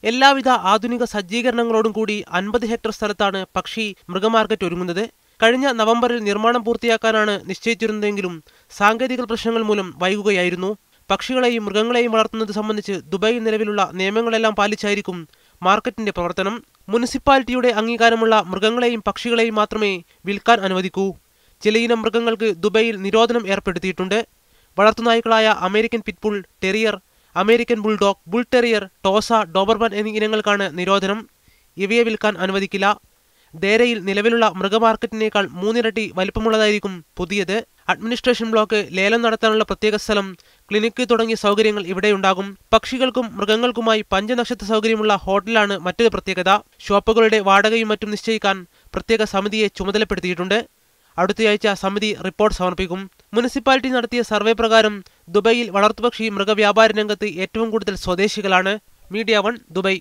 എല്ലാവിധ ആധുനിക സജ്ജീകരണങ്ങളോടും കൂടി 50 ഹെക്ടർ സ്ഥലത്താണ് പക്ഷി മൃഗമാർക്കറ്റ് ഒരുങ്ങുന്നത്. കഴിഞ്ഞ നവംബറിൽ നിർമ്മാണം പൂർത്തിയാക്കാനാണ് നിശ്ചയിച്ചിരുന്നതെങ്കിലും സാങ്കേതിക പ്രശ്നങ്ങൾ മൂലം വൈകുകയായിരുന്നു. പക്ഷികളെയും മൃഗങ്ങളെയും വളർത്തുന്നത് സംബന്ധിച്ച് ദുബൈയിൽ നിലവിലുള്ള നിയമങ്ങളെല്ലാം പാലിച്ചായിരിക്കും മാർക്കറ്റിന്റെ പ്രവർത്തനം. മുനിസിപ്പാലിറ്റിയുടെ അംഗീകാരമുള്ള മൃഗങ്ങളെയും പക്ഷികളെയും മാത്രമേ വിൽക്കാൻ അനുവദിക്കൂ. ചിലയിനം മൃഗങ്ങൾക്ക് ദുബൈയിൽ നിരോധനം ഏർപ്പെടുത്തിയിട്ടുണ്ട്. വളർത്തുനായ്ക്കളായ American pitbull, terrier, American bulldog, bull terrier, Tosa, Dobermann എന്നീ ഇനങ്ങൾക്കാണ് നിരോധനം. ഇവയെ വിൽക്കാൻ അനുവദിക്കില്ല. ദേരയിൽ നിലവിലുള്ള മൃഗമാർക്കറ്റിനേക്കാൾ 3 ഇരട്ടി വലിപ്പമുള്ളതായിരിക്കും പുതിയത്. അഡ്മിനിസ്ട്രേഷൻ ബ്ലോക്ക്, ലേലം നടത്താനുള്ള പ്രത്യേക സ്ഥലം, ക്ലിനിക്ക് തുടങ്ങിയ സൗകര്യങ്ങൾ ഇവിടെയുണ്ടാകും. പക്ഷികൾക്കും മൃഗങ്ങൾക്കുമായി 5 നക്ഷത്ര സൗകര്യമുള്ള ഹോട്ടലാണ് മറ്റൊരു പ്രത്യേകത. ഷോപ്പുകളുടെ വാടകയും മറ്റും നിശ്ചയിക്കാൻ പ്രത്യേക സമിതിയെ ചുമതലപ്പെടുത്തിയിട്ടുണ്ട്. അടുത്തയാഴ്ച സമിതി റിപ്പോർട്ട് സമർപ്പിക്കും. മുനിസിപ്പാലിറ്റി നടത്തിയ സർവേ പ്രകാരം ദുബൈയിൽ വളർത്തുപക്ഷി മൃഗവ്യാപാര രംഗത്ത് ഏറ്റവും കൂടുതൽ സ്വദേശികളാണ്. Media 1 Dubai.